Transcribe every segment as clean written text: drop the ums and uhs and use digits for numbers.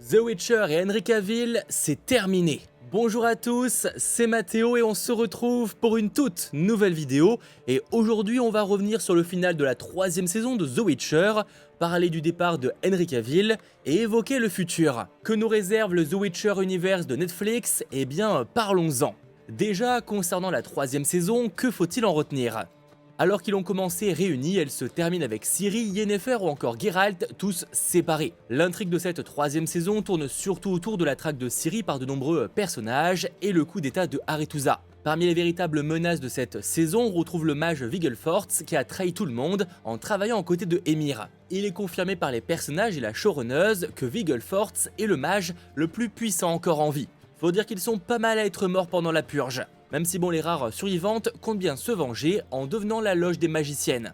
The Witcher et Henry Cavill, c'est terminé. Bonjour à tous, c'est Mathéo et on se retrouve pour une toute nouvelle vidéo. Et aujourd'hui on va revenir sur le final de la 3e saison de The Witcher, parler du départ de Henry Cavill et évoquer le futur. Que nous réserve le The Witcher Universe de Netflix? Eh bien parlons-en. Déjà, concernant la 3e saison, que faut-il en retenir? Alors qu'ils ont commencé réunis, elle se termine avec Ciri, Yennefer ou encore Geralt, tous séparés. L'intrigue de cette 3e saison tourne surtout autour de la traque de Ciri par de nombreux personnages et le coup d'état de Arethusa. Parmi les véritables menaces de cette saison, on retrouve le mage Viggelforts qui a trahi tout le monde en travaillant aux côtés de Emhyr. Il est confirmé par les personnages et la showrunneuse que Viggelforts est le mage le plus puissant encore en vie. Faut dire qu'ils sont pas mal à être morts pendant la purge. Même si bon, les rares survivantes comptent bien se venger en devenant la loge des magiciennes.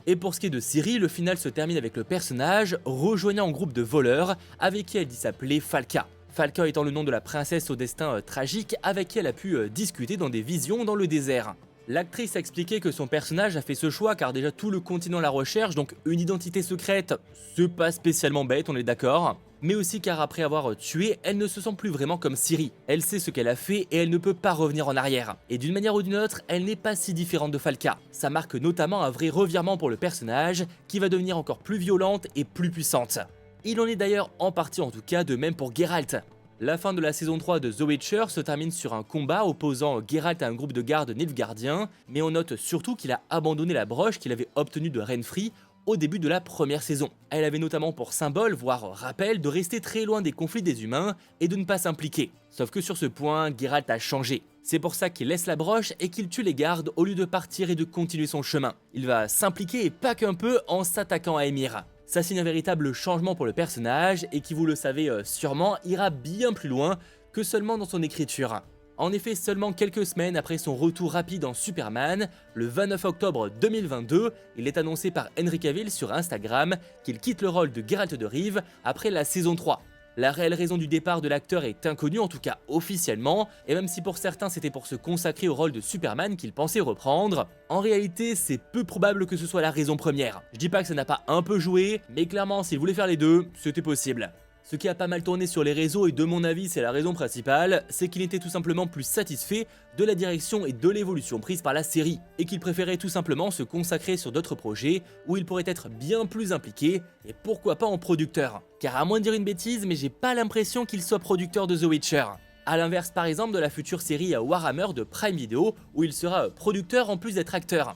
Et pour ce qui est de Ciri, le final se termine avec le personnage rejoignant un groupe de voleurs avec qui elle dit s'appeler Falka. Falka étant le nom de la princesse au destin tragique avec qui elle a pu discuter dans des visions dans le désert. L'actrice a expliqué que son personnage a fait ce choix car déjà tout le continent la recherche, donc une identité secrète, c'est pas spécialement bête, on est d'accord. Mais aussi car après avoir tué, elle ne se sent plus vraiment comme Ciri. Elle sait ce qu'elle a fait et elle ne peut pas revenir en arrière. Et d'une manière ou d'une autre, elle n'est pas si différente de Falka. Ça marque notamment un vrai revirement pour le personnage, qui va devenir encore plus violente et plus puissante. Il en est d'ailleurs en partie en tout cas de même pour Geralt. La fin de la saison 3 de The Witcher se termine sur un combat opposant Geralt à un groupe de gardes nilfgaardiens, mais on note surtout qu'il a abandonné la broche qu'il avait obtenue de Renfri au début de la première saison. Elle avait notamment pour symbole, voire rappel, de rester très loin des conflits des humains et de ne pas s'impliquer. Sauf que sur ce point, Geralt a changé. C'est pour ça qu'il laisse la broche et qu'il tue les gardes au lieu de partir et de continuer son chemin. Il va s'impliquer et pas qu'un peu en s'attaquant à Emhyr. Ça signe un véritable changement pour le personnage et qui, vous le savez sûrement, ira bien plus loin que seulement dans son écriture. En effet, seulement quelques semaines après son retour rapide en Superman, le 29 octobre 2022, il est annoncé par Henry Cavill sur Instagram qu'il quitte le rôle de Geralt de Rive après la saison 3. La réelle raison du départ de l'acteur est inconnue, en tout cas officiellement, et même si pour certains c'était pour se consacrer au rôle de Superman qu'il pensait reprendre, en réalité c'est peu probable que ce soit la raison première. Je dis pas que ça n'a pas un peu joué, mais clairement s'il voulait faire les deux, c'était possible. Ce qui a pas mal tourné sur les réseaux et de mon avis c'est la raison principale, c'est qu'il était tout simplement plus satisfait de la direction et de l'évolution prise par la série, et qu'il préférait tout simplement se consacrer sur d'autres projets où il pourrait être bien plus impliqué, et pourquoi pas en producteur. Car à moins de dire une bêtise, mais j'ai pas l'impression qu'il soit producteur de The Witcher. A l'inverse par exemple de la future série Warhammer de Prime Video, où il sera producteur en plus d'être acteur.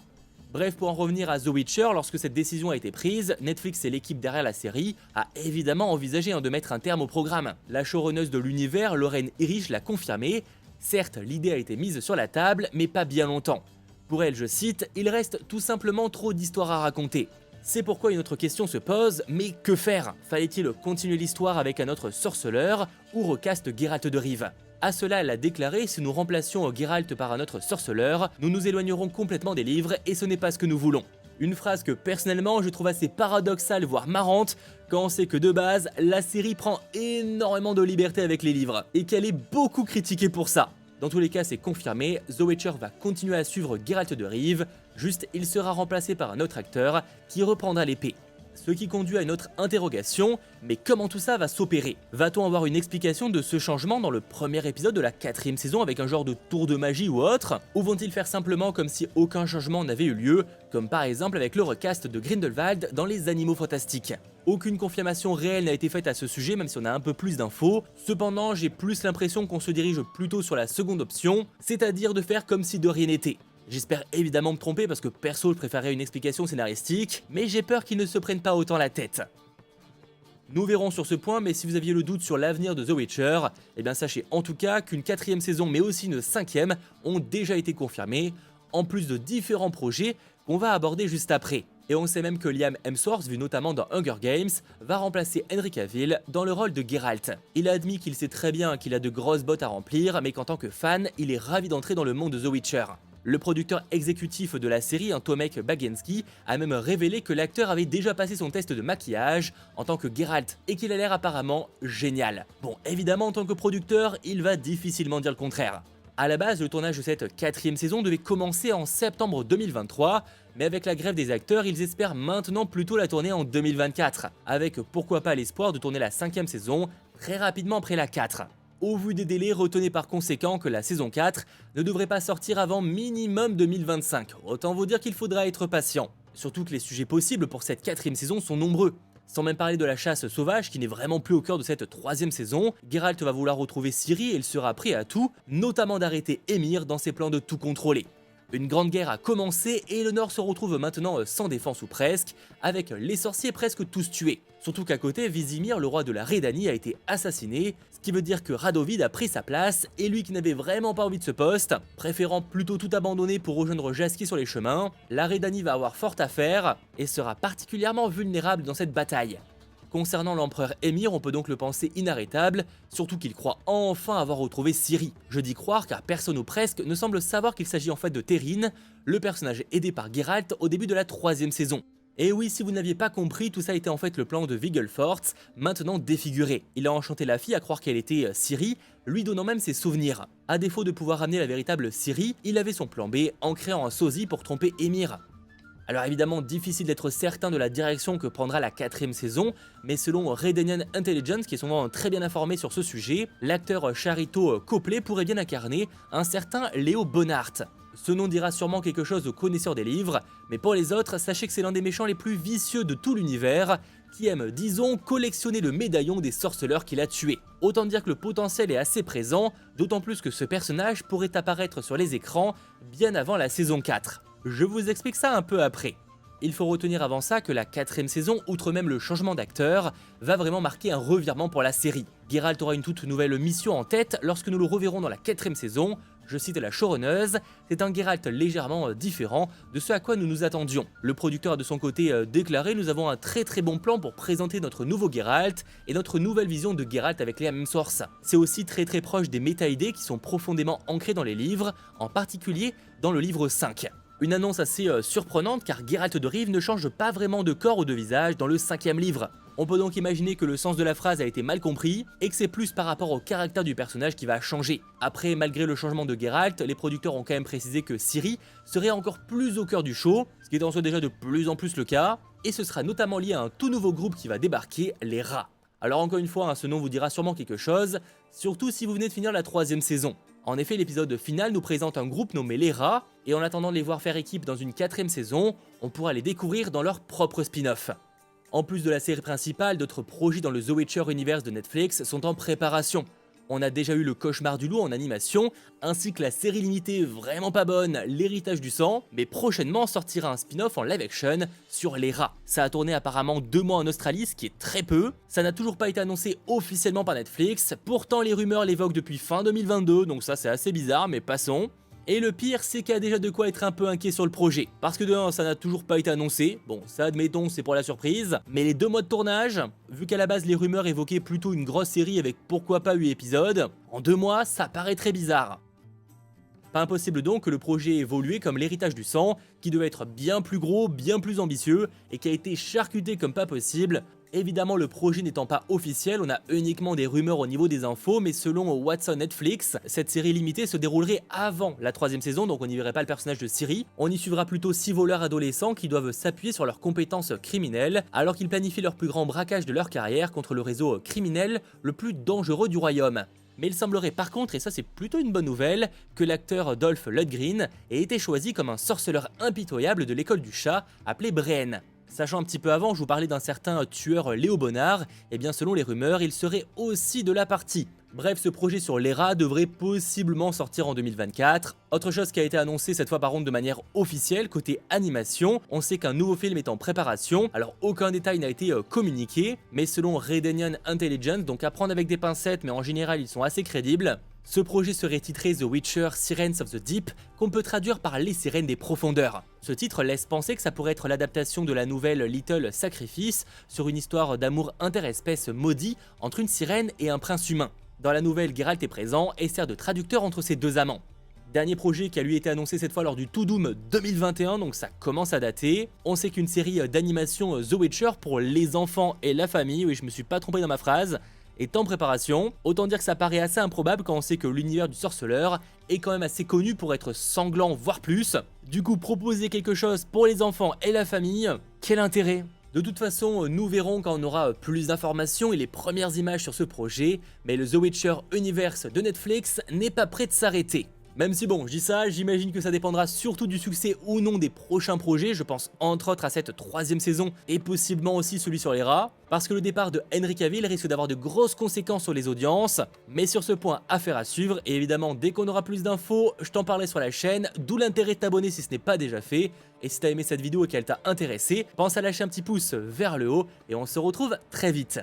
Bref, pour en revenir à The Witcher, lorsque cette décision a été prise, Netflix et l'équipe derrière la série a évidemment envisagé de mettre un terme au programme. La showrunneuse de l'univers, Lauren Irish, l'a confirmé. Certes, l'idée a été mise sur la table, mais pas bien longtemps. Pour elle, je cite, « Il reste tout simplement trop d'histoires à raconter ». C'est pourquoi une autre question se pose, mais que faire? Fallait-il continuer l'histoire avec un autre sorceleur ou recast Geralt de Rive? À cela, elle a déclaré « Si nous remplacions Geralt par un autre sorceleur, nous nous éloignerons complètement des livres et ce n'est pas ce que nous voulons ». Une phrase que personnellement je trouve assez paradoxale voire marrante quand on sait que de base, la série prend énormément de liberté avec les livres et qu'elle est beaucoup critiquée pour ça. Dans tous les cas, c'est confirmé, The Witcher va continuer à suivre Geralt de Rive, juste il sera remplacé par un autre acteur qui reprendra l'épée. Ce qui conduit à une autre interrogation, mais comment tout ça va s'opérer? Va-t-on avoir une explication de ce changement dans le premier épisode de la 4e saison avec un genre de tour de magie ou autre? Ou vont-ils faire simplement comme si aucun changement n'avait eu lieu, comme par exemple avec le recast de Grindelwald dans Les Animaux Fantastiques? Aucune confirmation réelle n'a été faite à ce sujet, même si on a un peu plus d'infos. Cependant, j'ai plus l'impression qu'on se dirige plutôt sur la seconde option, c'est-à-dire de faire comme si de rien n'était. J'espère évidemment me tromper parce que perso je préférerais une explication scénaristique, mais j'ai peur qu'ils ne se prennent pas autant la tête. Nous verrons sur ce point, mais si vous aviez le doute sur l'avenir de The Witcher, eh bien sachez en tout cas qu'une 4e saison mais aussi une 5e ont déjà été confirmées, en plus de différents projets qu'on va aborder juste après. Et on sait même que Liam Hemsworth, vu notamment dans Hunger Games, va remplacer Henry Cavill dans le rôle de Geralt. Il a admis qu'il sait très bien qu'il a de grosses bottes à remplir, mais qu'en tant que fan, il est ravi d'entrer dans le monde de The Witcher. Le producteur exécutif de la série, Tomek Bagienski, a même révélé que l'acteur avait déjà passé son test de maquillage en tant que Geralt et qu'il a l'air apparemment génial. Bon, évidemment en tant que producteur, il va difficilement dire le contraire. A la base, le tournage de cette 4e saison devait commencer en septembre 2023, mais avec la grève des acteurs, ils espèrent maintenant plutôt la tourner en 2024, avec pourquoi pas l'espoir de tourner la 5e saison très rapidement après la 4. Au vu des délais, retenez par conséquent que la saison 4 ne devrait pas sortir avant minimum 2025, autant vous dire qu'il faudra être patient. Surtout que les sujets possibles pour cette 4ème saison sont nombreux. Sans même parler de la chasse sauvage qui n'est vraiment plus au cœur de cette 3ème saison, Geralt va vouloir retrouver Ciri et il sera prêt à tout, notamment d'arrêter Emhyr dans ses plans de tout contrôler. Une grande guerre a commencé et le Nord se retrouve maintenant sans défense ou presque, avec les sorciers presque tous tués. Surtout qu'à côté, Vizimir, le roi de la Redanie, a été assassiné, ce qui veut dire que Radovid a pris sa place, et lui qui n'avait vraiment pas envie de ce poste, préférant plutôt tout abandonner pour rejoindre Jaskier sur les chemins, la Redanie va avoir fort à faire, et sera particulièrement vulnérable dans cette bataille. Concernant l'empereur Emhyr, on peut donc le penser inarrêtable, surtout qu'il croit enfin avoir retrouvé Ciri. Je dis croire car personne ou presque ne semble savoir qu'il s'agit en fait de Terrine, le personnage aidé par Geralt au début de la 3ème saison. Et oui, si vous n'aviez pas compris, tout ça était en fait le plan de Wigglefort, maintenant défiguré. Il a enchanté la fille à croire qu'elle était Ciri, lui donnant même ses souvenirs. À défaut de pouvoir ramener la véritable Ciri, il avait son plan B en créant un sosie pour tromper Emhyr. Alors évidemment, difficile d'être certain de la direction que prendra la 4ème saison, mais selon Redanian Intelligence, qui est souvent très bien informé sur ce sujet, l'acteur Charito Copley pourrait bien incarner un certain Léo Bonnart. Ce nom dira sûrement quelque chose aux connaisseurs des livres, mais pour les autres, sachez que c'est l'un des méchants les plus vicieux de tout l'univers, qui aime, disons, collectionner le médaillon des sorceleurs qu'il a tués. Autant dire que le potentiel est assez présent, d'autant plus que ce personnage pourrait apparaître sur les écrans bien avant la saison 4. Je vous explique ça un peu après. Il faut retenir avant ça que la 4ème saison, outre même le changement d'acteur, va vraiment marquer un revirement pour la série. Geralt aura une toute nouvelle mission en tête lorsque nous le reverrons dans la 4ème saison. Je cite la showrunneuse, c'est un Geralt légèrement différent de ce à quoi nous nous attendions. Le producteur a de son côté déclaré: nous avons un très bon plan pour présenter notre nouveau Geralt et notre nouvelle vision de Geralt avec les mêmes sources. C'est aussi très proche des méta-idées qui sont profondément ancrées dans les livres, en particulier dans le livre 5. Une annonce assez surprenante car Geralt de Rive ne change pas vraiment de corps ou de visage dans le 5ème livre. On peut donc imaginer que le sens de la phrase a été mal compris et que c'est plus par rapport au caractère du personnage qui va changer. Après, malgré le changement de Geralt, les producteurs ont quand même précisé que Ciri serait encore plus au cœur du show, ce qui est en soi déjà de plus en plus le cas, et ce sera notamment lié à un tout nouveau groupe qui va débarquer, les Rats. Alors encore une fois, ce nom vous dira sûrement quelque chose, surtout si vous venez de finir la 3ème saison. En effet, l'épisode final nous présente un groupe nommé les Rats, et en attendant de les voir faire équipe dans une 4ème saison, on pourra les découvrir dans leur propre spin-off. En plus de la série principale, d'autres projets dans le The Witcher Universe de Netflix sont en préparation. On a déjà eu le Cauchemar du Loup en animation, ainsi que la série limitée vraiment pas bonne, L'Héritage du Sang, mais prochainement sortira un spin-off en live action sur les rats. Ça a tourné apparemment 2 mois en Australie, ce qui est très peu. Ça n'a toujours pas été annoncé officiellement par Netflix, pourtant les rumeurs l'évoquent depuis fin 2022, donc ça c'est assez bizarre, mais passons. Et le pire, c'est qu'il y a déjà de quoi être un peu inquiet sur le projet. Parce que de 1, ça n'a toujours pas été annoncé, bon ça admettons c'est pour la surprise, mais les 2 mois de tournage, vu qu'à la base les rumeurs évoquaient plutôt une grosse série avec pourquoi pas 8 épisodes, en 2 mois ça paraît très bizarre. Pas impossible donc que le projet ait évolué comme L'Héritage du Sang, qui devait être bien plus gros, bien plus ambitieux, et qui a été charcuté comme pas possible. Évidemment, le projet n'étant pas officiel, on a uniquement des rumeurs au niveau des infos, mais selon Watson Netflix, cette série limitée se déroulerait avant la 3ème saison, donc on n'y verrait pas le personnage de Ciri. On y suivra plutôt 6 voleurs adolescents qui doivent s'appuyer sur leurs compétences criminelles, alors qu'ils planifient leur plus grand braquage de leur carrière contre le réseau criminel le plus dangereux du royaume. Mais il semblerait par contre, et ça c'est plutôt une bonne nouvelle, que l'acteur Dolph Lundgren ait été choisi comme un sorceleur impitoyable de l'école du chat, appelé Brienne. Sachant un petit peu avant, je vous parlais d'un certain tueur Léo Bonnart, et bien selon les rumeurs, il serait aussi de la partie. Bref, ce projet sur les rats devrait possiblement sortir en 2024. Autre chose qui a été annoncée cette fois par contre de manière officielle, côté animation, on sait qu'un nouveau film est en préparation, alors aucun détail n'a été communiqué, mais selon Redanian Intelligence, donc à prendre avec des pincettes mais en général ils sont assez crédibles, ce projet serait titré The Witcher Sirens of the Deep, qu'on peut traduire par Les Sirènes des Profondeurs. Ce titre laisse penser que ça pourrait être l'adaptation de la nouvelle Little Sacrifice sur une histoire d'amour interespèce maudit entre une sirène et un prince humain. Dans la nouvelle, Geralt est présent et sert de traducteur entre ces deux amants. Dernier projet qui a lui été annoncé cette fois lors du To Doom 2021, donc ça commence à dater. On sait qu'une série d'animation The Witcher pour les enfants et la famille, oui je me suis pas trompé dans ma phrase, est en préparation. Autant dire que ça paraît assez improbable quand on sait que l'univers du sorceleur est quand même assez connu pour être sanglant voire plus. Du coup proposer quelque chose pour les enfants et la famille, quel intérêt ? De toute façon, nous verrons quand on aura plus d'informations et les premières images sur ce projet, mais le The Witcher Universe de Netflix n'est pas prêt de s'arrêter. Même si bon, je dis ça, j'imagine que ça dépendra surtout du succès ou non des prochains projets, je pense entre autres à cette troisième saison et possiblement aussi celui sur les rats, parce que le départ de Henry Cavill risque d'avoir de grosses conséquences sur les audiences, mais sur ce point, affaire à suivre, et évidemment dès qu'on aura plus d'infos, je t'en parlerai sur la chaîne, d'où l'intérêt de t'abonner si ce n'est pas déjà fait, et si t'as aimé cette vidéo et qu'elle t'a intéressé, pense à lâcher un petit pouce vers le haut, et on se retrouve très vite.